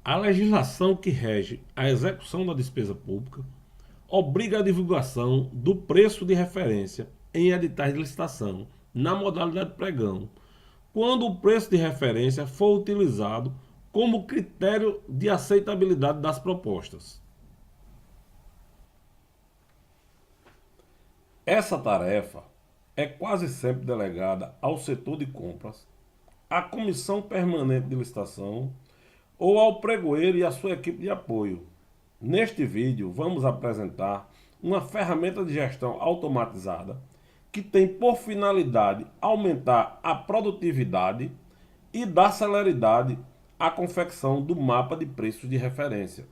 A legislação que rege a execução da despesa pública obriga a divulgação do preço de referência em editais de licitação, na modalidade pregão, quando o preço de referência for utilizado como critério de aceitabilidade das propostas. Essa tarefa é quase sempre delegada ao setor de compras, à comissão permanente de licitação ou ao pregoeiro e à sua equipe de apoio. Neste vídeo, vamos apresentar uma ferramenta de gestão automatizada que tem por finalidade aumentar a produtividade e dar celeridade à confecção do mapa de preços de referência.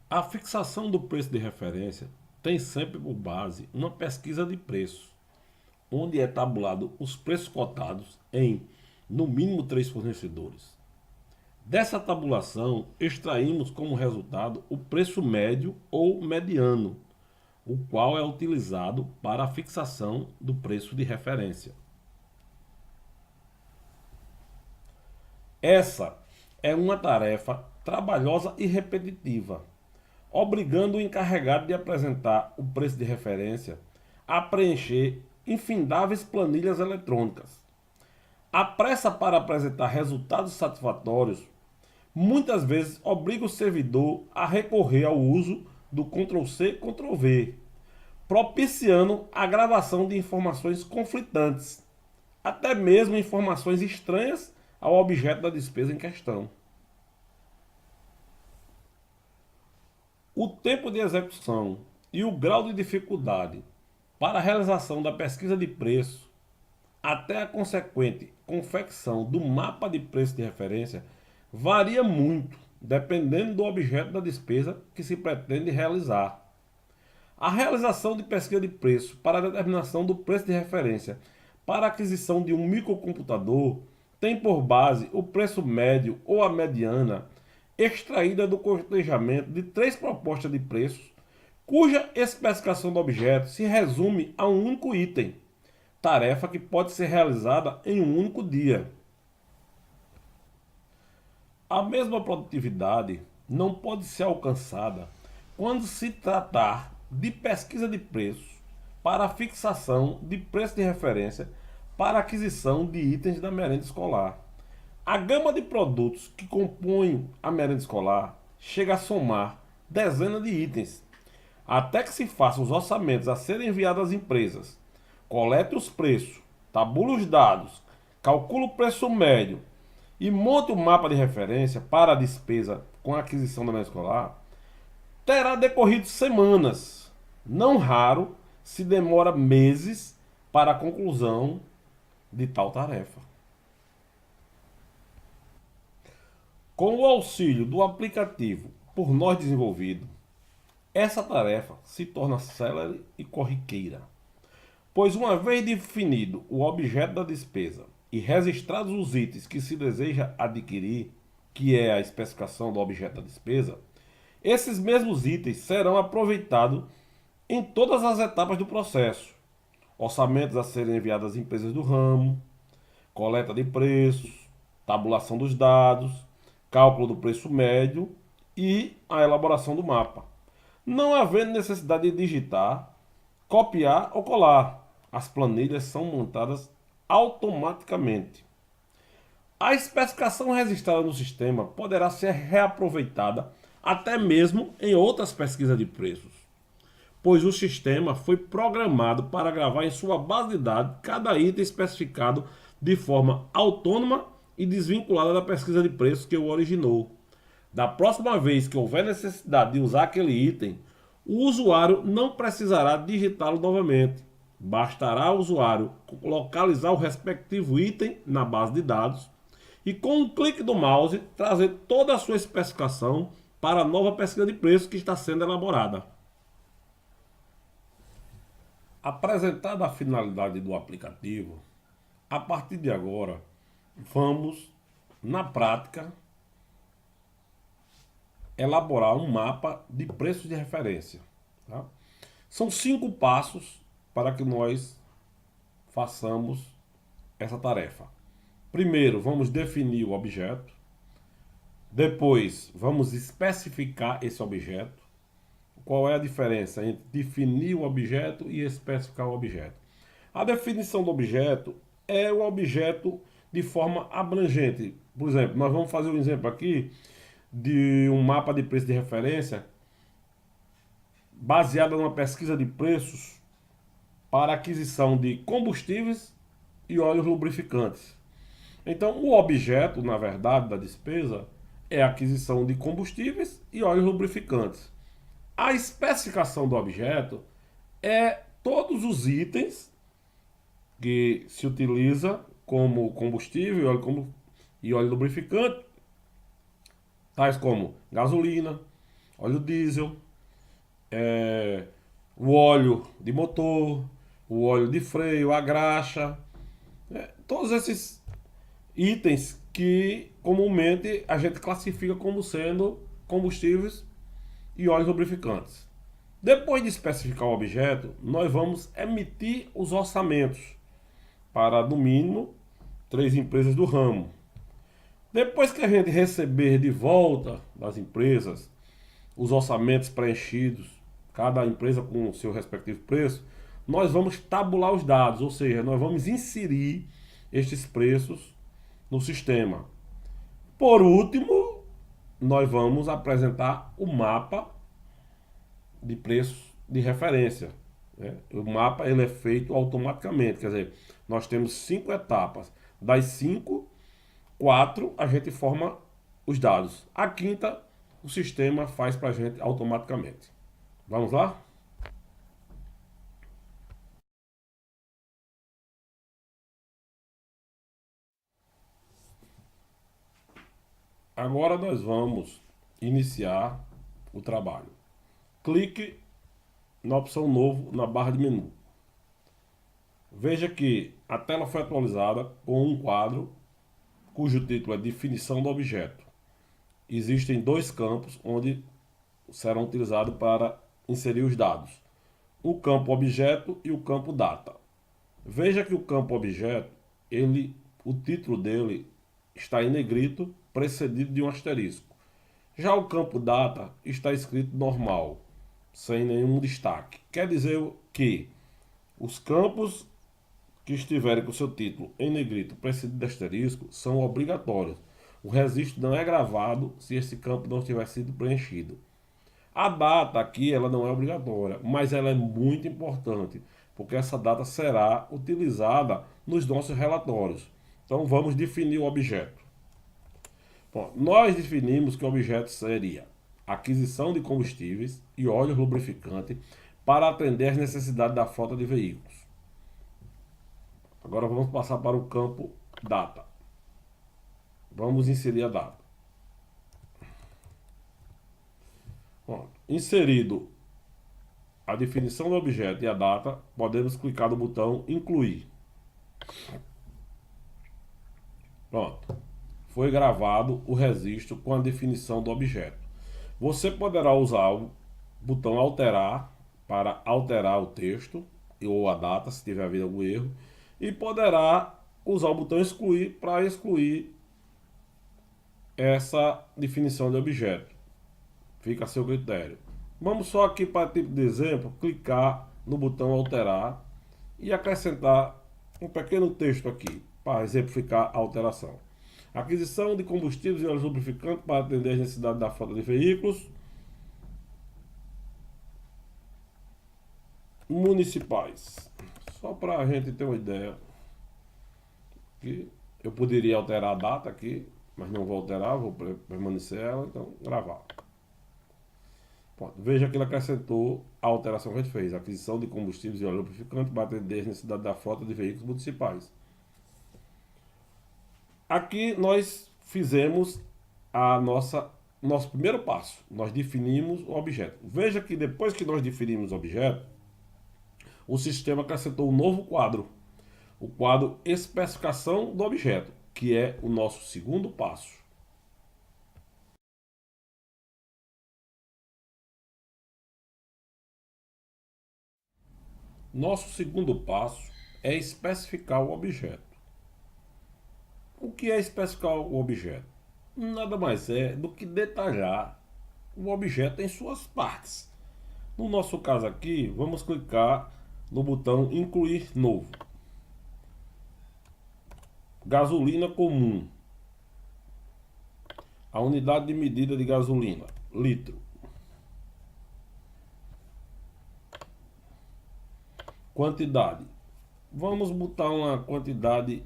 A fixação do preço de referência tem sempre por base uma pesquisa de preços, onde é tabulado os preços cotados em, no mínimo, 3 fornecedores. Dessa tabulação, extraímos como resultado o preço médio ou mediano, o qual é utilizado para a fixação do preço de referência. Essa é uma tarefa trabalhosa e repetitiva, obrigando o encarregado de apresentar o preço de referência a preencher infindáveis planilhas eletrônicas. A pressa para apresentar resultados satisfatórios muitas vezes obriga o servidor a recorrer ao uso do Ctrl+C, Ctrl+V, propiciando a gravação de informações conflitantes, até mesmo informações estranhas ao objeto da despesa em questão. O tempo de execução e o grau de dificuldade para a realização da pesquisa de preço até a consequente confecção do mapa de preço de referência varia muito, dependendo do objeto da despesa que se pretende realizar. A realização de pesquisa de preço para a determinação do preço de referência para a aquisição de um microcomputador tem por base o preço médio ou a mediana extraída do cotejamento de 3 propostas de preços, cuja especificação do objeto se resume a um único item, tarefa que pode ser realizada em um único dia. A mesma produtividade não pode ser alcançada quando se tratar de pesquisa de preços para a fixação de preço de referência para a aquisição de itens da merenda escolar. A gama de produtos que compõem a merenda escolar chega a somar dezenas de itens, até que se façam os orçamentos a serem enviados às empresas, colete os preços, tabule os dados, calcule o preço médio e monte o mapa de referência para a despesa com a aquisição da merenda escolar, terá decorrido semanas. Não raro se demora meses para a conclusão de tal tarefa. Com o auxílio do aplicativo por nós desenvolvido, essa tarefa se torna célere e corriqueira, pois uma vez definido o objeto da despesa e registrados os itens que se deseja adquirir, que é a especificação do objeto da despesa, esses mesmos itens serão aproveitados em todas as etapas do processo: orçamentos a serem enviados às empresas do ramo, coleta de preços, tabulação dos dados, cálculo do preço médio e a elaboração do mapa. Não havendo necessidade de digitar, copiar ou colar, as planilhas são montadas automaticamente. A especificação registrada no sistema poderá ser reaproveitada até mesmo em outras pesquisas de preços, pois o sistema foi programado para gravar em sua base de dados cada item especificado de forma autônoma e desvinculada da pesquisa de preços que o originou. Da próxima vez que houver necessidade de usar aquele item, o usuário não precisará digitá-lo novamente. Bastará ao usuário localizar o respectivo item na base de dados e, com um clique do mouse, trazer toda a sua especificação para a nova pesquisa de preços que está sendo elaborada. Apresentada a finalidade do aplicativo, a partir de agora, vamos, na prática, elaborar um mapa de preços de referência. Tá? São 5 passos para que nós façamos essa tarefa. Primeiro, vamos definir o objeto. Depois, vamos especificar esse objeto. Qual é a diferença entre definir o objeto e especificar o objeto? A definição do objeto é o objeto de forma abrangente. Por exemplo, nós vamos fazer um exemplo aqui de um mapa de preço de referência baseado numa pesquisa de preços para aquisição de combustíveis e óleos lubrificantes. Então, o objeto, na verdade, da despesa é a aquisição de combustíveis e óleos lubrificantes. A especificação do objeto é todos os itens que se utiliza como combustível e óleo lubrificante, tais como gasolina, óleo diesel, o óleo de motor, o óleo de freio, a graxa, todos esses itens que comumente a gente classifica como sendo combustíveis e óleos lubrificantes. Depois de especificar o objeto, nós vamos emitir os orçamentos para, no mínimo, 3 empresas do ramo. Depois que a gente receber de volta das empresas os orçamentos preenchidos, cada empresa com o seu respectivo preço, nós vamos tabular os dados, ou seja, nós vamos inserir estes preços no sistema. Por último, nós vamos apresentar o mapa de preços de referência, né? O mapa ele é feito automaticamente, quer dizer, nós temos 5 etapas. Das 5, 4 a gente forma os dados. A quinta, o sistema faz para a gente automaticamente. Vamos lá? Agora nós vamos iniciar o trabalho. Clique na opção novo na barra de menu. Veja que a tela foi atualizada com um quadro cujo título é definição do objeto. Existem 2 campos onde serão utilizados para inserir os dados: o campo objeto e o campo data. Veja que o campo objeto, o título dele está em negrito, precedido de um asterisco. Já o campo data está escrito normal, sem nenhum destaque. Quer dizer que os campos que estiverem com seu título em negrito precedido de asterisco são obrigatórios. O registro não é gravado se esse campo não tiver sido preenchido. A data aqui ela não é obrigatória, mas ela é muito importante, porque essa data será utilizada nos nossos relatórios. Então vamos definir o objeto. Bom, nós definimos que o objeto seria aquisição de combustíveis e óleos lubrificantes para atender às necessidades da frota de veículos. Agora vamos passar para o campo data. Vamos inserir a data. Bom, inserido a definição do objeto e a data, podemos clicar no botão incluir. Pronto. Foi gravado o registro com a definição do objeto. Você poderá usar o botão alterar para alterar o texto ou a data, se tiver havido algum erro, e poderá usar o botão excluir para excluir essa definição de objeto. Fica a seu critério. Vamos só aqui para tipo de exemplo, clicar no botão alterar e acrescentar um pequeno texto aqui para exemplificar a alteração. Aquisição de combustíveis e óleos lubrificantes para atender as necessidades da frota de veículos municipais. Só para a gente ter uma ideia. Aqui, eu poderia alterar a data aqui, mas não vou alterar, vou permanecer ela, então gravar. Pronto, veja que ele acrescentou a alteração que a gente fez: aquisição de combustíveis e óleo lubrificante para atender as necessidades da frota de veículos municipais. Aqui nós fizemos nosso primeiro passo. Nós definimos o objeto. Veja que depois que nós definimos o objeto, o sistema acrescentou um novo quadro, o quadro especificação do objeto, que é o nosso segundo passo. Nosso segundo passo é especificar o objeto. O que é especificar o objeto? Nada mais é do que detalhar o objeto em suas partes. No nosso caso aqui, vamos clicar no botão incluir novo. Gasolina comum. A unidade de medida de gasolina, litro. Quantidade. Vamos botar uma quantidade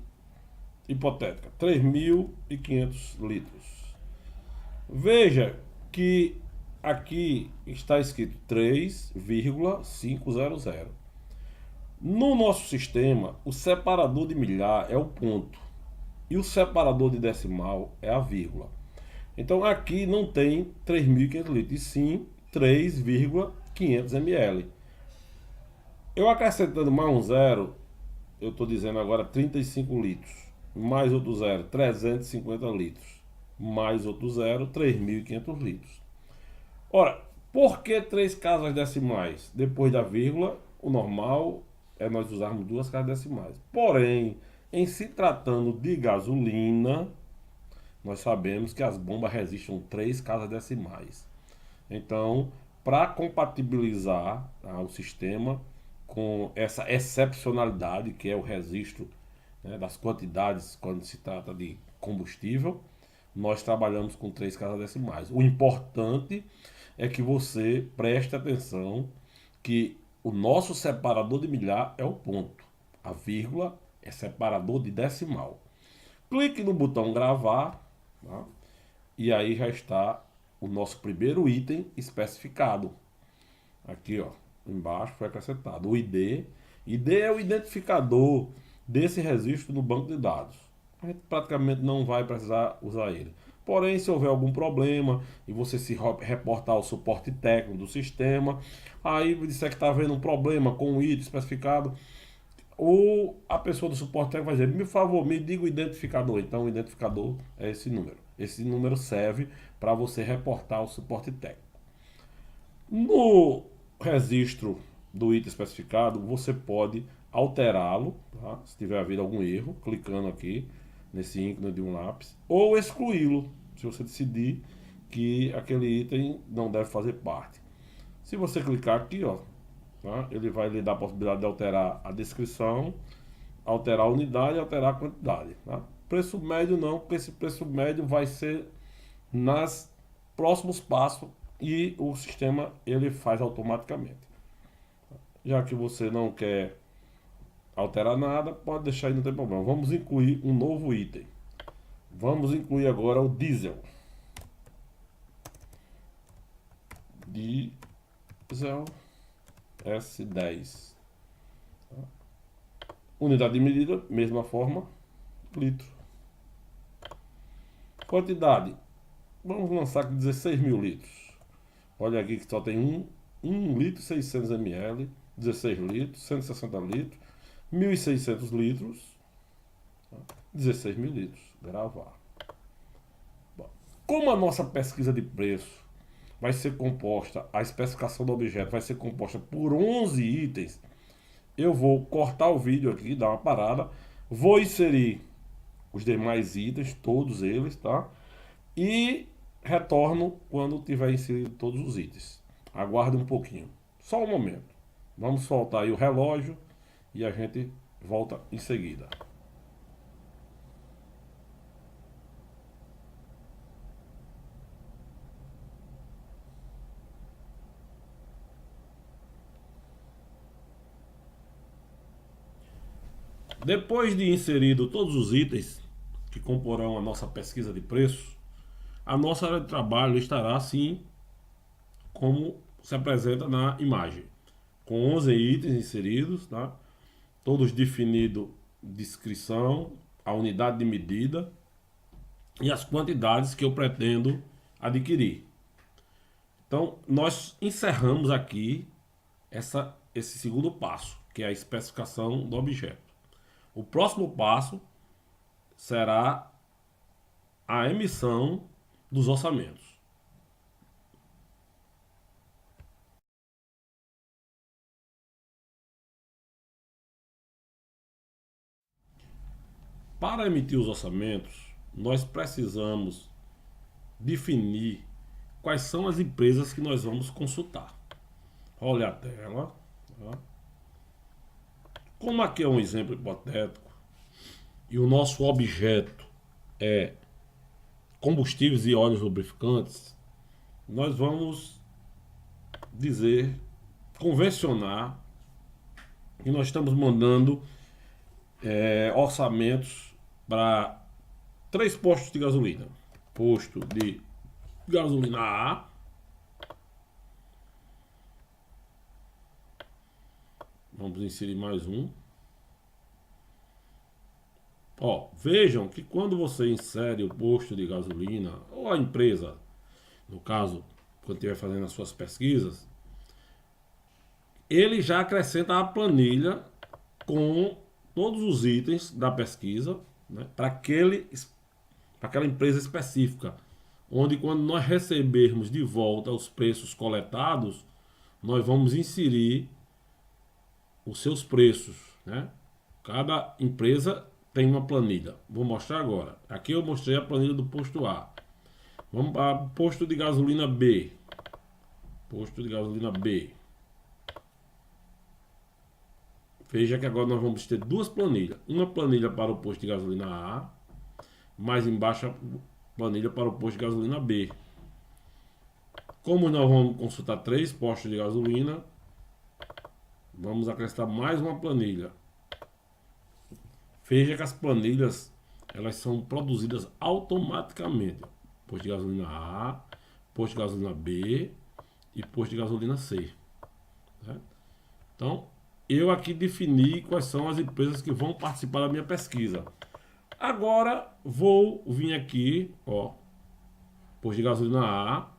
hipotética, 3.500 litros. Veja que aqui está escrito 3,500. No nosso sistema, o separador de milhar é o ponto e o separador de decimal é a vírgula. Então aqui não tem 3.500 litros, e sim 3,500 ml. Eu acrescentando mais um zero, eu estou dizendo agora 35 litros. Mais outro zero, 350 litros. Mais outro zero, 3.500 litros. Ora, por que três casas decimais? Depois da vírgula, o normal é nós usarmos duas casas decimais. Porém, em se tratando de gasolina, nós sabemos que as bombas resistem três casas decimais. Então, para compatibilizar o sistema com essa excepcionalidade que é o registro, né, das quantidades quando se trata de combustível, nós trabalhamos com três casas decimais. O importante é que você preste atenção que o nosso separador de milhar é o ponto, a vírgula é separador de decimal. Clique no botão gravar, tá? E aí já está o nosso primeiro item especificado. Aqui, ó, embaixo foi acrescentado o ID. ID é o identificador desse registro no banco de dados. A gente praticamente não vai precisar usar ele. Porém, se houver algum problema e você se reportar ao suporte técnico do sistema, aí disser que está havendo um problema com o item especificado, ou a pessoa do suporte técnico vai dizer, por favor, me diga o identificador. Então, o identificador é esse número. Esse número serve para você reportar ao suporte técnico. No registro do item especificado, você pode alterá-lo, tá? Se tiver havido algum erro, clicando aqui nesse ícone de um lápis, ou excluí-lo, se você decidir que aquele item não deve fazer parte. Se você clicar aqui, ó, tá? Ele vai lhe dar a possibilidade de alterar a descrição, alterar a unidade e alterar a quantidade. Tá? Preço médio não, porque esse preço médio vai ser nas próximos passos e o sistema ele faz automaticamente. Já que você não quer alterar nada, pode deixar aí, não tem problema. Vamos incluir um novo item. Vamos incluir agora o diesel. Diesel S10. Unidade de medida, mesma forma, litro. Quantidade, vamos lançar aqui 16.000 litros. Olha aqui que só tem 1 litro e 600 ml, 16 litros, 160 litros, 1.600 litros, 16.000 litros. Gravar. Bom, como a nossa pesquisa de preço vai ser composta, a especificação do objeto vai ser composta por 11 itens, eu vou cortar o vídeo aqui, dar uma parada, vou inserir os demais itens, todos eles, tá? E retorno quando tiver inserido todos os itens. Aguarde um pouquinho, só um momento. Vamos soltar aí o relógio e a gente volta em seguida. Depois de inserido todos os itens que comporão a nossa pesquisa de preço, a nossa área de trabalho estará assim como se apresenta na imagem, com 11 itens inseridos, tá? Todos definidos, descrição, a unidade de medida e as quantidades que eu pretendo adquirir. Então, nós encerramos aqui esse segundo passo, que é a especificação do objeto. O próximo passo será a emissão dos orçamentos. Para emitir os orçamentos, nós precisamos definir quais são as empresas que nós vamos consultar. Olha a tela. Tá? Como aqui é um exemplo hipotético e o nosso objeto é combustíveis e óleos lubrificantes, nós vamos dizer, convencionar que nós estamos mandando orçamentos para 3 postos de gasolina. Posto de gasolina A, vamos inserir mais um. Ó, vejam que quando você insere o posto de gasolina, ou a empresa, no caso, quando estiver fazendo as suas pesquisas, ele já acrescenta a planilha com todos os itens da pesquisa, né, para aquela empresa específica, onde quando nós recebermos de volta os preços coletados, nós vamos inserir os seus preços, né? Cada empresa tem uma planilha. Vou mostrar agora. Aqui eu mostrei a planilha do posto A. Vamos para o posto de gasolina B. Posto de gasolina B. Veja que agora nós vamos ter duas planilhas. Uma planilha para o posto de gasolina A, mais embaixo a planilha para o posto de gasolina B. Como nós vamos consultar 3 postos de gasolina, vamos acrescentar mais uma planilha. Veja que as planilhas, elas são produzidas automaticamente. Posto de gasolina A, posto de gasolina B e posto de gasolina C. Certo? Então, eu aqui defini quais são as empresas que vão participar da minha pesquisa. Agora, vou vir aqui, ó, posto de gasolina A,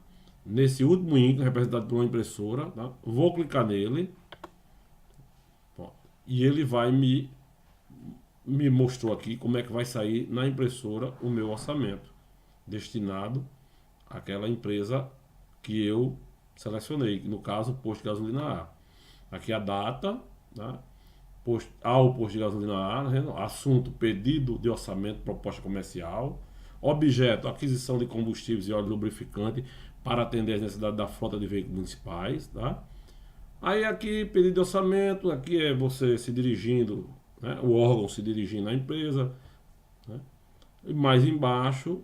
nesse último ícone representado por uma impressora, tá? Vou clicar nele, ó, e ele vai me mostrou aqui como é que vai sair na impressora o meu orçamento destinado àquela empresa que eu selecionei, no caso, posto de gasolina A. Aqui a data, tá? Ao posto de gasolina A, né? Assunto, pedido de orçamento, proposta comercial. Objeto, aquisição de combustíveis e óleo lubrificante para atender as necessidades da frota de veículos municipais, tá? Aí aqui, pedido de orçamento, aqui é você se dirigindo, né? O órgão se dirigindo à empresa, né? E mais embaixo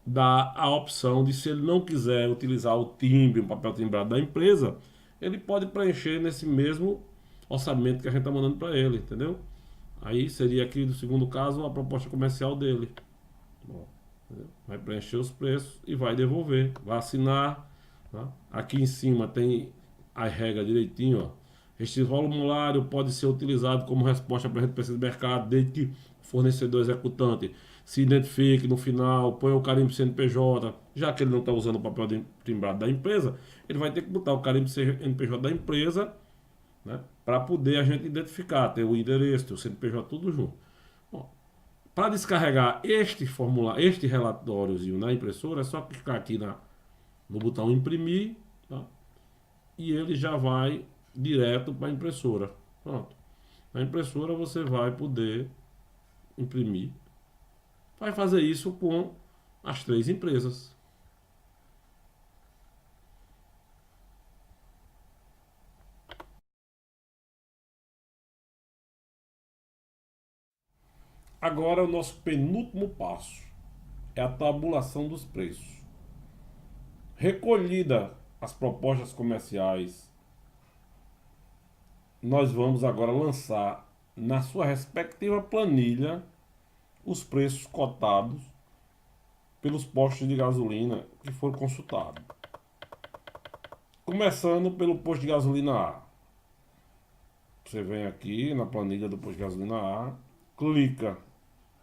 dá a opção de, se ele não quiser utilizar o timbre, o papel timbrado da empresa, ele pode preencher nesse mesmo orçamento que a gente está mandando para ele, entendeu? Aí seria aqui, no segundo caso, a proposta comercial dele. Bom, vai preencher os preços e vai devolver, vai assinar, tá? Aqui em cima tem a regra direitinho, ó. Este formulário pode ser utilizado como resposta para a pesquisa de mercado, desde que o fornecedor executante se identifique no final, põe o carimbo CNPJ, já que ele não está usando o papel timbrado da empresa, ele vai ter que botar o carimbo CNPJ da empresa, né, para poder a gente identificar, ter o endereço, ter o CNPJ, tudo junto. Para descarregar este formulário, este relatóriozinho na impressora, é só clicar aqui no botão imprimir, tá? E ele já vai direto para a impressora. Pronto. Na impressora você vai poder imprimir. Vai fazer isso com as 3 empresas. Agora o nosso penúltimo passo é a tabulação dos preços. Recolhida as propostas comerciais, nós vamos agora lançar na sua respectiva planilha os preços cotados pelos postos de gasolina que foram consultados. Começando pelo posto de gasolina A. Você vem aqui na planilha do posto de gasolina A, clica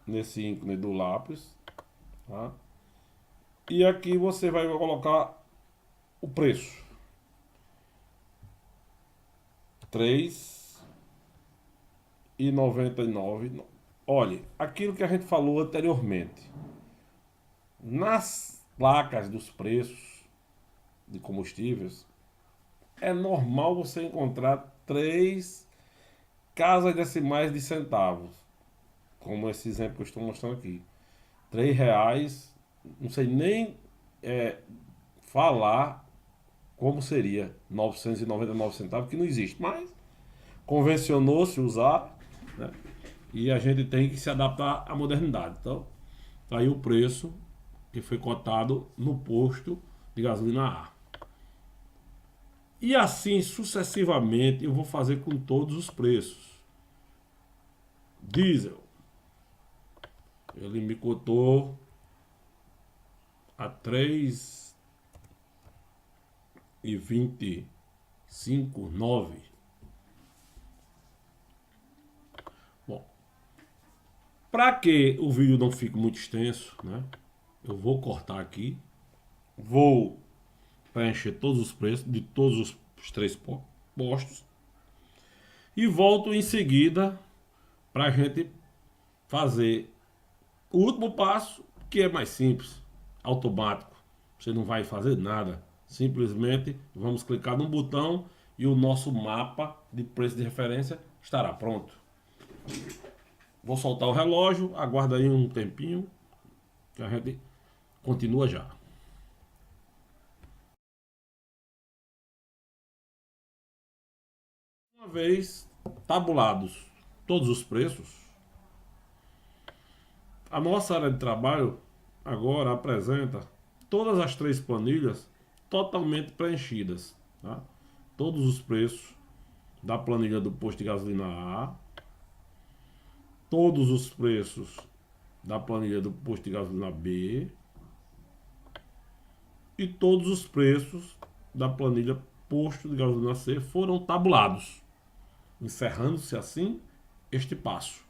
nesse ícone do lápis, tá? E aqui você vai colocar o preço. 3,99. Olha, aquilo que a gente falou anteriormente. Nas placas dos preços de combustíveis, é normal você encontrar 3 casas decimais de centavos. como esse exemplo que eu estou mostrando aqui. R$ 3, não sei nem falar como seria 999 centavos, que não existe, mas convencionou-se usar, né? E a gente tem que se adaptar à modernidade. Então, tá aí o preço que foi cotado no posto de gasolina A. E assim sucessivamente eu vou fazer com todos os preços. Diesel, ele me cotou a 3,25,9. Bom, para que o vídeo não fique muito extenso, né? Eu vou cortar aqui, vou preencher todos os preços de todos os três postos e volto em seguida para a gente fazer o último passo, que é mais simples, automático. Você não vai fazer nada, simplesmente vamos clicar num botão e o nosso mapa de preço de referência estará pronto. Vou soltar o relógio, aguarda aí um tempinho que a gente continua já. Uma vez tabulados todos os preços, a nossa área de trabalho agora apresenta todas as três planilhas totalmente preenchidas, tá? Todos os preços da planilha do posto de gasolina A, todos os preços da planilha do posto de gasolina B e todos os preços da planilha posto de gasolina C foram tabulados, encerrando-se assim este passo.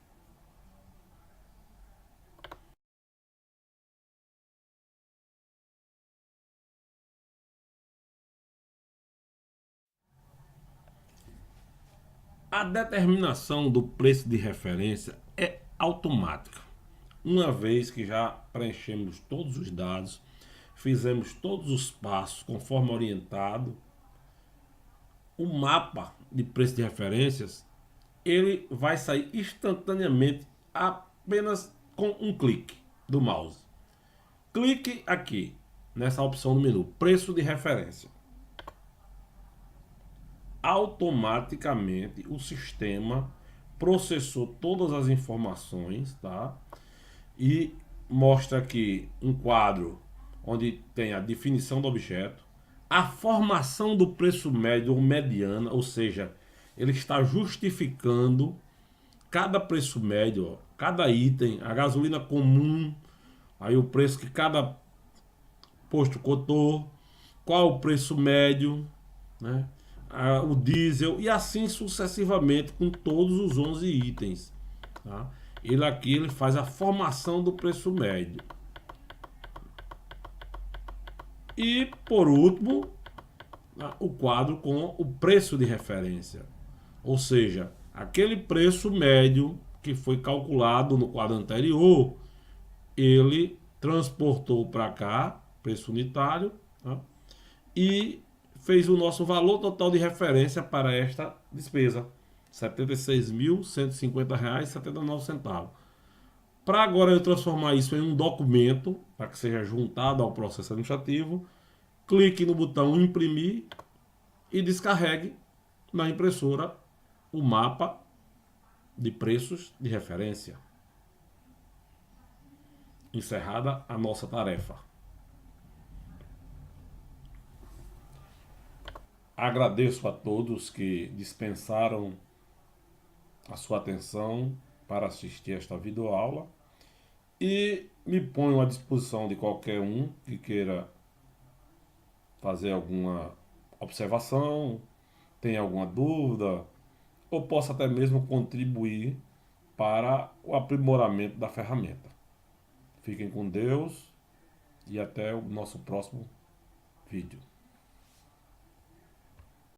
A determinação do preço de referência é automática. Uma vez que já preenchemos todos os dados, fizemos todos os passos conforme orientado, o mapa de preço de referências ele vai sair instantaneamente apenas com um clique do mouse. Clique aqui nessa opção no menu, preço de referência. Automaticamente o sistema processou todas as informações, tá? E mostra aqui um quadro onde tem a definição do objeto, a formação do preço médio ou mediana, ou seja, ele está justificando cada preço médio, ó, cada item, a gasolina comum, aí o preço que cada posto cotou, qual o preço médio, né? O diesel e assim sucessivamente com todos os 11 itens, tá? Ele aqui ele faz a formação do preço médio. E por último, o quadro com o preço de referência, ou seja, aquele preço médio que foi calculado no quadro anterior, ele transportou para cá, preço unitário, tá? E fez o nosso valor total de referência para esta despesa, R$ 76.150,79. Para agora eu transformar isso em um documento, para que seja juntado ao processo administrativo, clique no botão imprimir e descarregue na impressora o mapa de preços de referência. Encerrada a nossa tarefa. Agradeço a todos que dispensaram a sua atenção para assistir esta videoaula e me ponho à disposição de qualquer um que queira fazer alguma observação, tem alguma dúvida ou possa até mesmo contribuir para o aprimoramento da ferramenta. Fiquem com Deus e até o nosso próximo vídeo.